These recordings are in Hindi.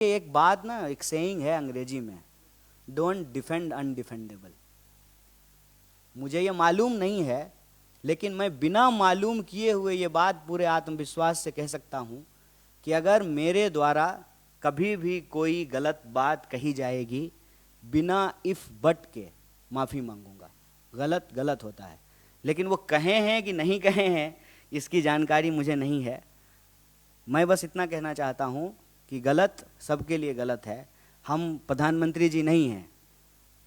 एक बात ना, एक सेइंग है अंग्रेजी में, डोंट डिफेंड अनडिफेंडेबल। मुझे ये मालूम नहीं है, लेकिन मैं बिना मालूम किए हुए ये बात पूरे आत्मविश्वास से कह सकता हूं कि अगर मेरे द्वारा कभी भी कोई गलत बात कही जाएगी, बिना इफ बट के माफ़ी मांगूंगा। गलत गलत होता है, लेकिन वो कहे हैं कि नहीं कहे हैं इसकी जानकारी मुझे नहीं है। मैं बस इतना कहना चाहता हूं कि गलत सबके लिए गलत है। हम प्रधानमंत्री जी नहीं हैं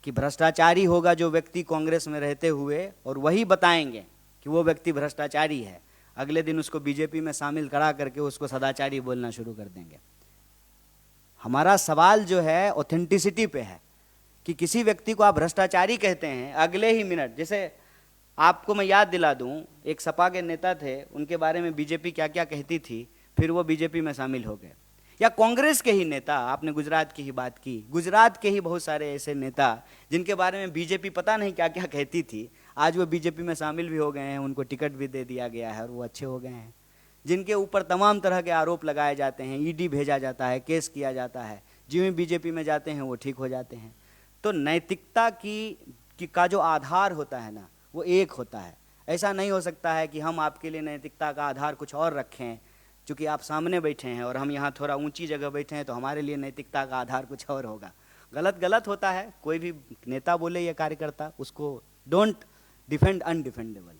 कि भ्रष्टाचारी होगा जो व्यक्ति कांग्रेस में रहते हुए और वही बताएंगे कि वो व्यक्ति भ्रष्टाचारी है, अगले दिन उसको बीजेपी में शामिल करा करके उसको सदाचारी बोलना शुरू कर देंगे। हमारा सवाल जो है ऑथेंटिसिटी पे है कि किसी व्यक्ति को आप भ्रष्टाचारी कहते हैं, अगले ही मिनट, जैसे आपको मैं याद दिला दूं, एक सपा के नेता थे, उनके बारे में बीजेपी क्या क्या कहती थी, फिर वो बीजेपी में शामिल हो गए। या कांग्रेस के ही नेता, आपने गुजरात की ही बात की, गुजरात के ही बहुत सारे ऐसे नेता जिनके बारे में बीजेपी पता नहीं क्या क्या कहती थी, आज वो बीजेपी में शामिल भी हो गए हैं, उनको टिकट भी दे दिया गया है और वो अच्छे हो गए हैं। जिनके ऊपर तमाम तरह के आरोप लगाए जाते हैं, ईडी भेजा जाता है, केस किया जाता है, जिन बीजेपी में जाते हैं वो ठीक हो जाते हैं। तो नैतिकता की का जो आधार होता है ना, वो एक होता है। ऐसा नहीं हो सकता है कि हम आपके लिए नैतिकता का आधार कुछ और रखें, चूँकि आप सामने बैठे हैं और हम यहाँ थोड़ा ऊंची जगह बैठे हैं, तो हमारे लिए नैतिकता का आधार कुछ और होगा। गलत गलत होता है, कोई भी नेता बोले या कार्यकर्ता, उसको डोंट डिफेंड अनडिफेंडेबल।